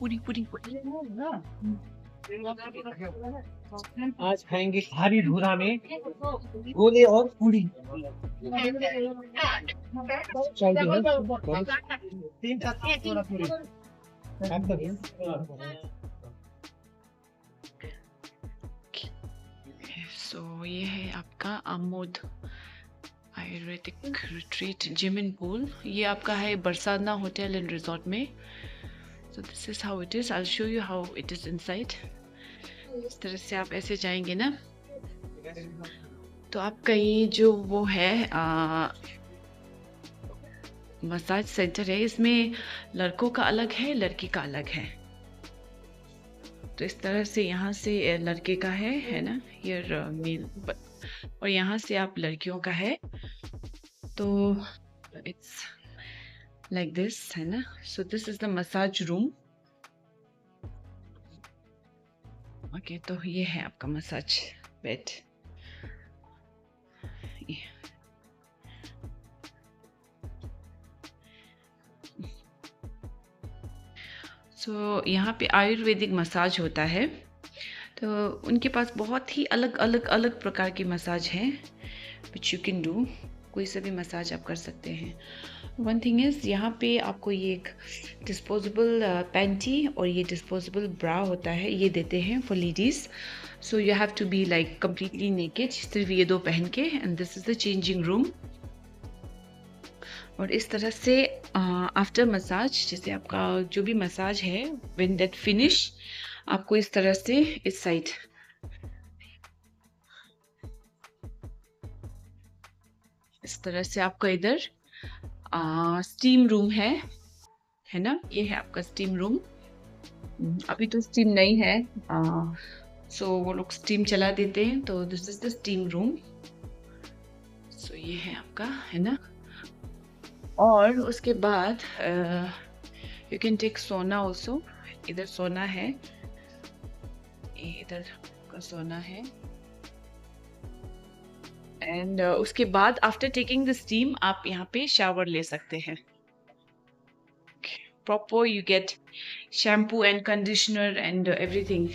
पूरी पूरी। आज खाएंगे हरी धुरा में गोले और पूरी। तीन पूरी। सो ये है आपका Amod Ayurvedic retreat gym and pool. ये आपका है बरसाना होटल एंड रिजॉर्ट में। So this is how it is. I will show you how it is inside. इस तरह से आप ऐसे जाएंगे ना, तो आपका ये जो वो है मसाज सेंटर है, इसमें लड़कों का अलग है, लड़की का अलग है। तो इस तरह से यहाँ से लड़के का है ना, हियर मेल, और यहाँ से आप लड़कियों का है। तो इट्स लाइक दिस है ना। So this is the massage room. Okay, तो ये है आपका मसाज बेड। सो यहाँ पे आयुर्वेदिक मसाज होता है। तो उनके पास बहुत ही अलग अलग अलग प्रकार की मसाज हैं विच यू कैन डू। कोई सा भी मसाज आप कर सकते हैं। वन थिंग इज़, यहाँ पे आपको ये एक डिस्पोजेबल पैंटी और ये डिस्पोजेबल ब्रा होता है, ये देते हैं for ladies. So you have to be like completely naked, सिर्फ ये दो पहन के। And this is the changing room. और इस तरह से आफ्टर मसाज, जैसे आपका जो भी मसाज है, व्हेन दैट फिनिश, आपको इस तरह से इस साइड इस तरह से आपका इधर स्टीम रूम है ना। ये है आपका स्टीम रूम। अभी तो स्टीम नहीं है, सो वो लोग स्टीम चला देते हैं। तो this is the steam room. So ये है आपका, है ना। और उसके बाद you can take sauna also. इधर सोना है, ये इधर का सोना है। एंड उसके बाद आफ्टर टेकिंग द स्टीम आप यहाँ पे शावर ले सकते हैं। Proper you get shampoo and conditioner and everything.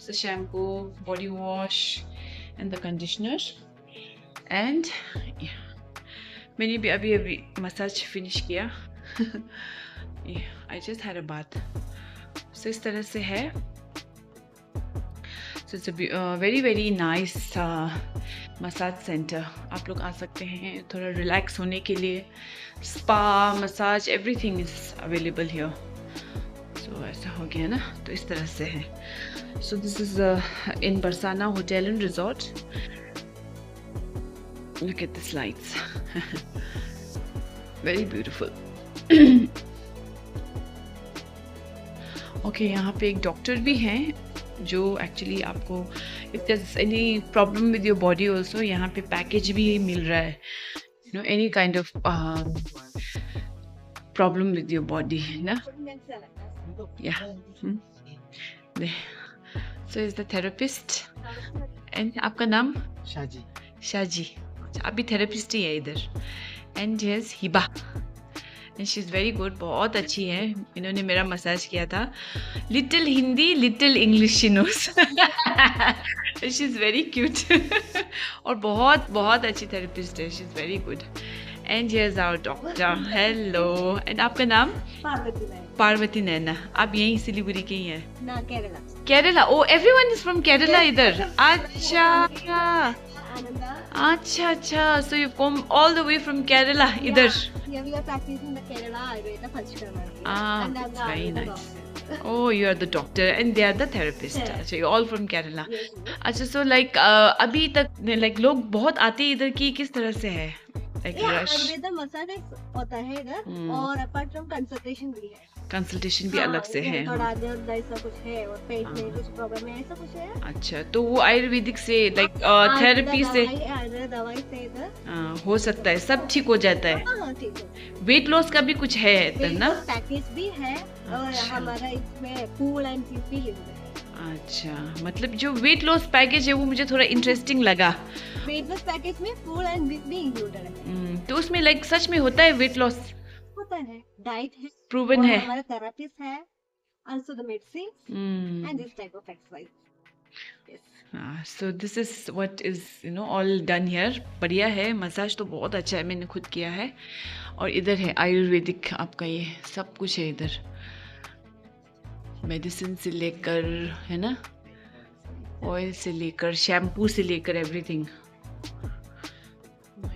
So shampoo, body wash and the conditioner. And yeah, मैंने भी अभी मसाज फिनिश किया। I just had a bath. So इस तरह से है। So it's a very very nice massage centre. आप लोग आ सकते हैं थोड़ा रिलैक्स होने के लिए। Spa, massage, everything is available here. So ऐसा हो गया ना, तो इस तरह से है। So this is in Barsana Hotel and Resort. Look at the lights. Very beautiful. Okay, यहाँ पे एक डॉक्टर भी हैं जो एक्चुअली आपको if there's any problem with your body also, यहाँ पे पैकेज भी मिल रहा है। You know, any kind of problem with your body, ना? Yeah. So is the therapist. And आपका नाम? शाजी। शाजी। आप भी थेरेपिस्ट ही है इधर। And yes, Hiba. And she is very good, बहुत अच्छी है। इन्होंने मेरा मसाज किया था। Little Hindi, little English she knows. She is very cute. और बहुत बहुत अच्छी थेरेपिस्ट है। She is very good. And here's our doctor. Hello. And आपका नाम? पार्वती नैना। आप यहीं सिलीगुड़ी के ही हैं? ना, केरला। केरला। ओ, एवरीवन इज फ्रॉम केरला इधर। अच्छा अच्छा अच्छा। So you come all the way from Kerala इधर। Yeah, we are practicing the Kerala Ayurveda Panchakarma. Ah, that's very nice. Oh, you are the doctor and they are the therapist. Yeah. अच्छा, you all from Kerala. Yes, yes. अच्छा, so like अभी तक like लोग बहुत आते हैं इधर की, किस तरह से है? Like rush. आयुर्वेदा मसाज होता है इधर, और अपार्ट फ्रॉम कंसल्टेशन भी है। कंसल्टेशन भी अलग से है। थोड़ा दर्द ऐसा कुछ है, और पेट में कुछ प्रॉब्लम है, ऐसा कुछ है। अच्छा, तो वो आयुर्वेदिक से लाइक थेरेपी से दवाई से इधर हो सकता है, सब ठीक हो जाता है। हाँ, ठीक है। वेट लॉस का भी कुछ है इधर ना? पैकेज भी है, और अच्छा। हमारा इसमें पूल एंड चीज भी लिखा है। अच्छा, मतलब जो वेट लॉस पैकेज है वो मुझे थोड़ा इंटरेस्टिंग लगा। वेट लॉस पैकेज में पूल एंड भी इंक्लूडेड है। तो उसमें लाइक सच में होता है वेट लॉस? होता है, डाइट है, प्रूवन और है? हमारा थेरेपिस्ट है, also the medicine, Mm. and this type of exercise. Yes. So this is what is all done here. बढ़िया है, मसाज तो बहुत अच्छा है, मैंने खुद किया है. और इधर है आयुर्वेदिक, आपका ये सब कुछ है इधर, मेडिसिन से लेकर, है ना, ऑयल से लेकर, शैम्पू से लेकर, एवरीथिंग.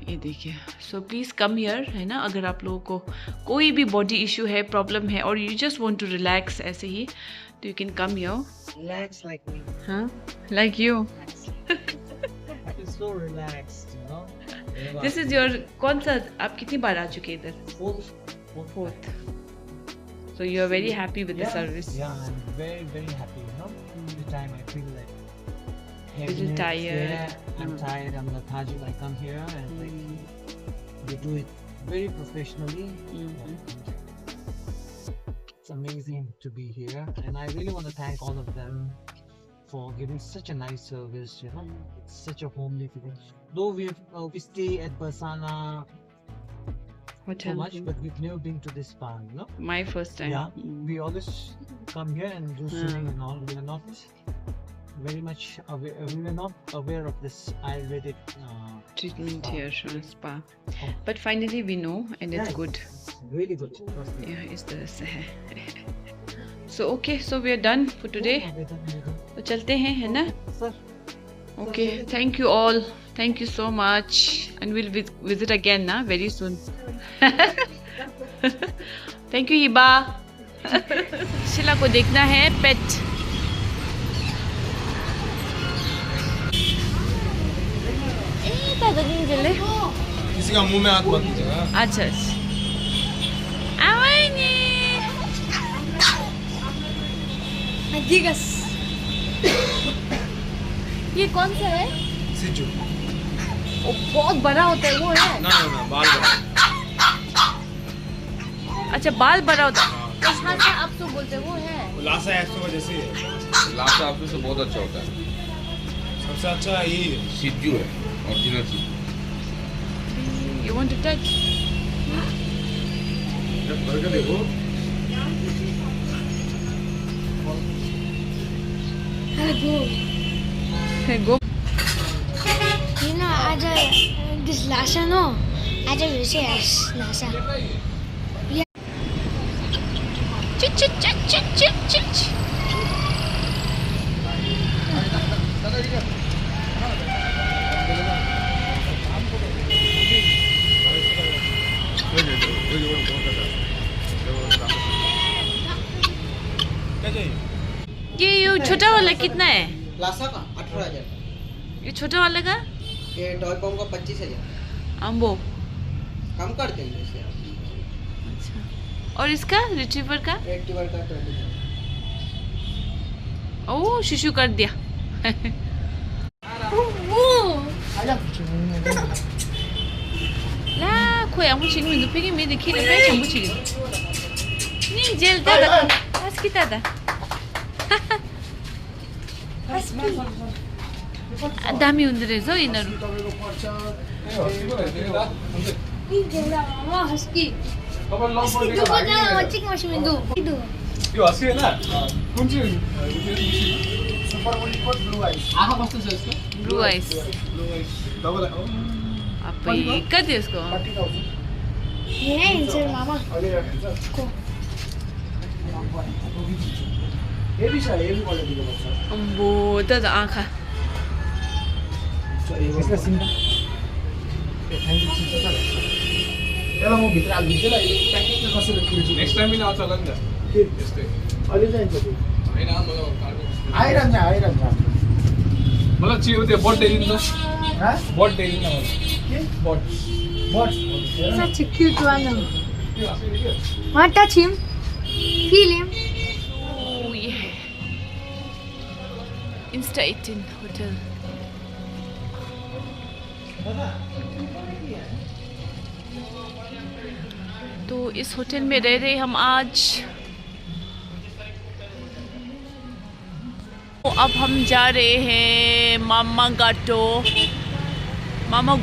ये देखिए. सो प्लीज़ कम हियर, है ना. अगर आप लोगों को कोई भी बॉडी इशू है, प्रॉब्लम है, और you just want to relax ऐसे ही, तो you can come here. Relax like me. हाँ, like you. I feel so relaxed, you know. This is your, कौन सा, आप कितनी बार आ चुके हैं इधर? Fourth. So you are very happy with the Yeah, service. Yeah, I'm very, very happy, you know. Every time I feel like Little heaviness, tired. Yeah, I'm tired, I'm lethargic. I come here and like they do it very professionally. It's amazing to be here, and I really want to thank all of them for giving such a nice service. You know, it's such a homely feeling. Though we stay at Barsana so Hotel. much, but we've never been to this spa. You know. My first time. Yeah, we always come here and do swimming and all. We are not very much aware. We were not aware of this Ayurvedic Treatment spa. here, spa. But finally we know, and it's Yeah, good. It's really good. Trust me. Yeah, इस तरह से है. So okay, so we are done for today. We're done. तो चलते हैं, है ना? Sir, Okay, thank you all. Thank you so much, and we'll visit again, na, very soon. Thank you, Hiba. शिला को देखना है पेट. किसी का मुंह में हाथ मत दीजिएगा. अच्छा. आवाज़. ये कौन सा है? सिजू. वो बहुत बड़ा होता है, वो है. ना बाल बड़ा. अच्छा, बाल बड़ा होता है. लासा आप तो बोलते हैं, वो है. लासा एक्सो का जैसे ही है. लासा आपसे से बहुत अच्छा होता है. सबसे अच्छा यही है. सिज्जू है, original सिज्जू. You want to touch? जब भर के देखो. Go. You know, this Lhasa, no? I just wish it as Lhasa. Chit chit chit chit chit chit. क्या चाहिए? ये छोटा वाला कितना है? लासा का 18,000. ये छोटा वाला का? ये टॉय पॉम का 25,000. अम्बो. कम कर देंगे इसे. अच्छा. और इसका रिट्रीवर का? रेक्टिवर का 20,000. ओ, शिशु कर दिया. ला, कोई 아무 지금 눕히기 미 느끼는 배 전부 지금. 니 제일 다다. 아스키다다. 다음이 오늘에서 이나루. Mama, husky. Husky, do go down, chicken machine do. Do. Yo husky है ना? कुन चाहिँ? आँखा कस्तो छ यसको? Blue eyes. डबल है. अब कति यसको? Yeah, inside mama. हेभी छ, हेभी क्वालिटीको छ. अम्बो, त आँखा. यसको सिम्पल. यसलाई म भित्र हालिदिन्छु ल. यो प्याकेट चाहिँ कसरी किन्छु? नेक्स्ट टाइम पनि आउँछ होला नि त. के? यस्तै. अहिले चाहिन्छ त्यो. हैन मलाई आइरहन्छ. मलाई चाहिँ त्यो बट दिनु न. हाँ? बट दिनु न मलाई. के? But. But. Such a cute one. त्यो हस्की के? Want to touch him? Feel him? Oh yeah. Insta 18 hotel. तो इस होटल में रह रहे हम आज. तो अब हम जा रहे हैं मामा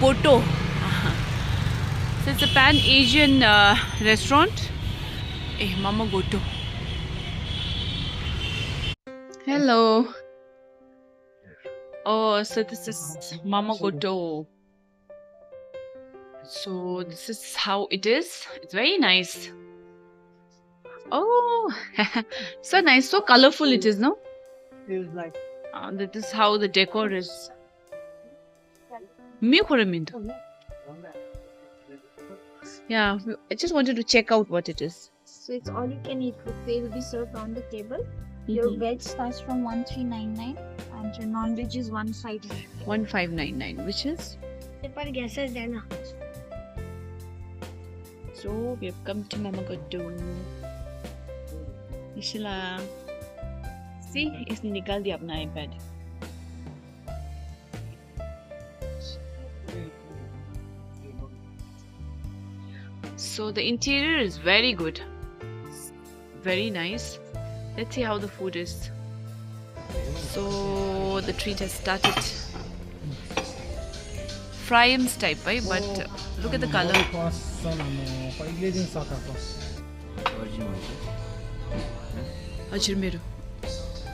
गोटो. So it's a Pan Asian restaurant. Mama Goto. Hello. Oh, so this is Mama Goto. So this is how it is. It's very nice. Oh, so nice, so colorful it is, no? Feels like That is how the decor is. Yeah, I just wanted to check out what it is. So it's all you can eat buffet will be served on the table. Your veg starts from 1399 and your non-veg is 1599. 1599, which is? पर gases देना. So we have come to Mama Goto. Ishila. See, इसने निकाल दिया अपना iPad. So the interior is very good. Very nice. Let's see how the food is. So the treat has started. Fryams type, right? But look at the color. Ajirmero.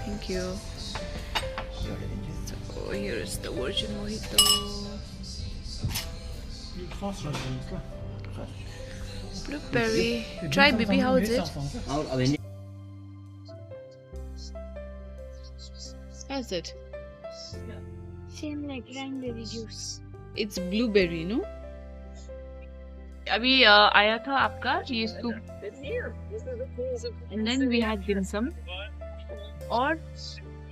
Thank you. So here is the virgin mojito. Blueberry. Try, baby. How is it? How's it? Same like cranberry juice. It's blueberry, no? अभी आया था आपका ये soup. And then we had dim sum. Or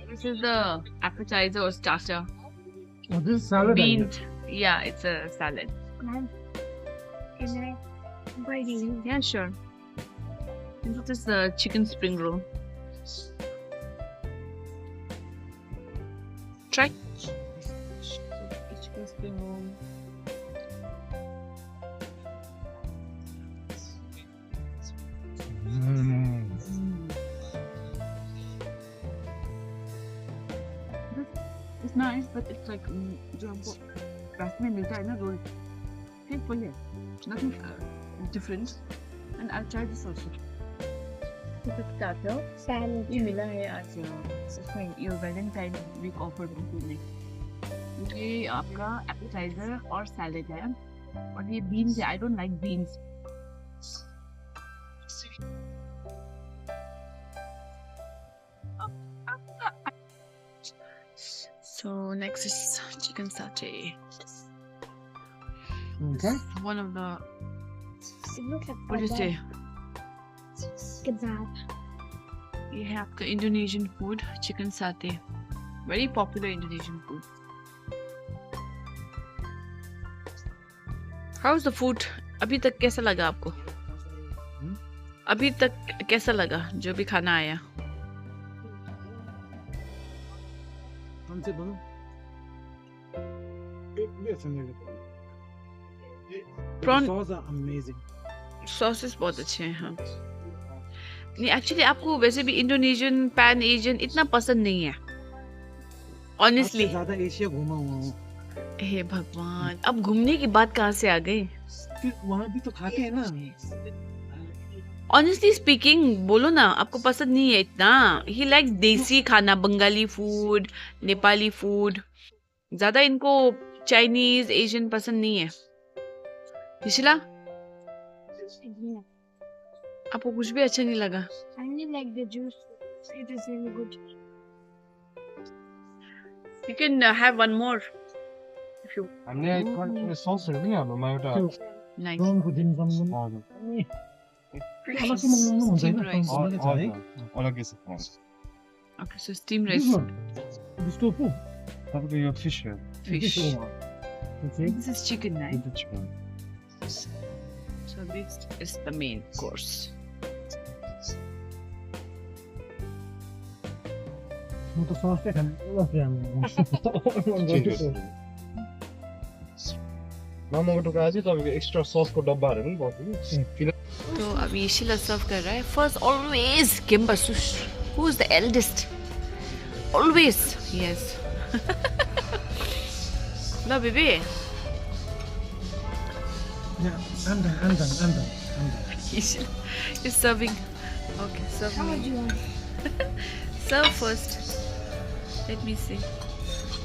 this is the appetizer or starter. oh, this is salad. Beans. Yeah, it's a salad. Ma'am, can I bite you? Yeah, sure. And this is the chicken spring roll. Try. Chicken spring roll. It's nice, but it's like जो हमको रास्ते में मिलता है ना role. It's full है. Nothing different. And I'll try this also. This is starter. Salad. ये मिला है आज इसमें ये वैलेंटाइन वीक ऑफर में. ये आपका appetizer और salad है और ये beans है. I don't like beans. So next is chicken satay. Okay. One of the It looks like what do you say? kebab. ये है आपका Indonesian food, chicken satay. Very popular Indonesian food. How's the food? अभी तक कैसा लगा आपको? अभी तक कैसा लगा जो भी खाना आया? हमसे बोलो. Prawn Sauce are amazing. Sauces बहुत अच्छे हैं. हाँ. नहीं एक्चुअली आपको वैसे भी इंडोनेशियन पैन एशियन इतना पसंद नहीं है. Honestly. ज़्यादा एशिया घूमा हुआ हूँ. हे भगवान, अब घूमने की बात कहाँ से आ गई? फिर वहाँ भी तो खाते हैं ना. Honestly speaking, बोलो ना आपको पसंद नहीं है इतना. He likes देसी खाना, बंगाली फूड, नेपाली फूड. ज्यादा इनको चाइनीज, एशियन पसंद नहीं है. इशिला, आपको कुछ भी अच्छा नहीं लगा? I really like the juice. It is really good. You can have one more if you हामीले सस पनि हाल्नुमा एउटा nice. प्रनको दिन जम्नु. अलग से मगाउनु हुन्छ Steamed हैन? rice. अलगै छ है? अलग्गै छ. Okay, so steamed rice, This one. This tofu. तपाईँको यो फिस हो. fish. This one. This is chicken, right? त्यो chicken. So this is the main course. म त ससै खाने. मामाको आज चाहिँ तपाईँको एक्स्ट्रा ससको डब्बाहरू पनि पर्छ कि. तो अभी इशिला सर्व कर रहा है. First always Kimbasus. Who is the eldest? Always. Yes. No, baby. Yeah, I'm done. Ishila is serving. Okay, How serving. much you want? Serve first. Let me see.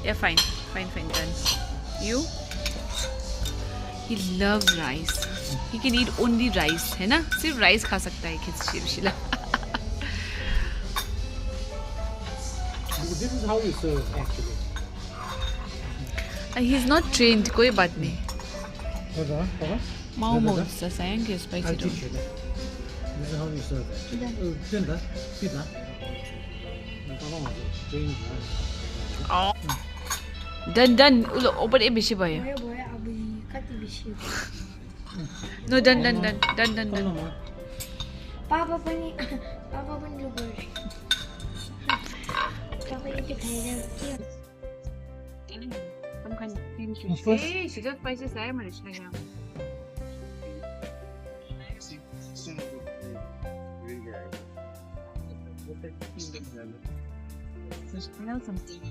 Yeah, fine, done. You? He loves rice. He can eat only rice, है ना? सिर्फ rice खा सकता है खिचड़ी। This is how you serve actually. He's not trained. कोई बात नहीं. Papa? Mau sa sayang kaya spicy I'll daw. teach you that. This is how you serve actually. Tinda, pita. Papa was trained. Done. Ulo open e bishi ba ya? Boy, abi kati bishi. No, done. Papa pani lugar. Papa yung kaya Eh, sudah spicy saya manis lagi. Smell something.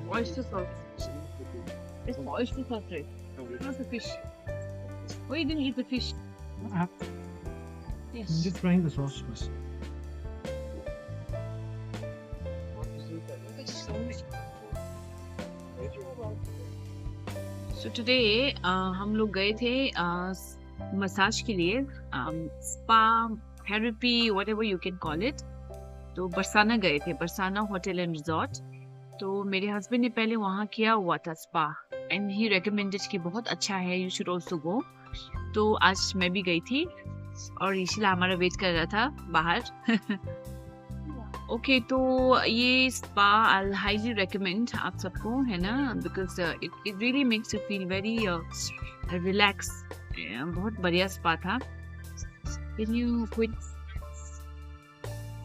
Oyster sauce. It's oyster sauce, right? Not the fish. Why you didn't eat the fish? Yes. I'm just trying the sauce first. So today हम लोग गए थे massage के लिए spa therapy whatever you can call it. तो बरसाना गए थे, Barsana hotel and resort. तो मेरे हस्बैंड ने पहले वहाँ किया हुआ था स्पा एंड ही रेकमेंडेड कि बहुत अच्छा है, यू शुड आल्सो गो. तो आज मैं भी गई थी और ईशिला हमारा वेट कर रहा था बाहर. ओके तो ये स्पा आई हाईली रेकमेंड आप सबको, है ना, because it really makes you feel very relax. बहुत बढ़िया स्पा था. Can you quit?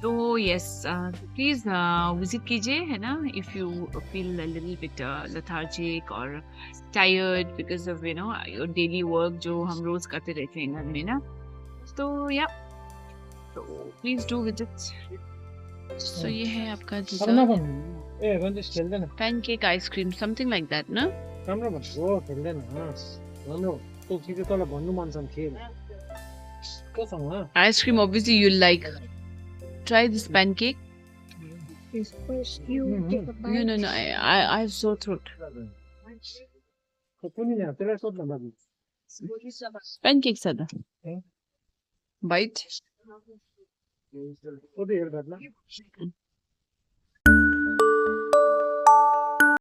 तो यस प्लीज विजिट कीजिए, है ना, if you feel a little bit lethargic और tired because of you know your daily work जो हम रोज करते रहते हैं घर में ना. तो या तो प्लीज डू विजिट. So ये है आपका राम्रो भन्नु ए रन्जेश खेल्दैन pancake ice cream something like that ना. राम्रो भन्नु खेल्दैन राम्रो त्यो चिज तँलाई भन्नु मन छ खेल कसँग Ice cream obviously you'll like. Try this pancake. First you take a bite. No. I have sore throat. कुनै यहाँ त्यसलाई सोध्न बाबु Pancake sada. Bite. कति हेर घटना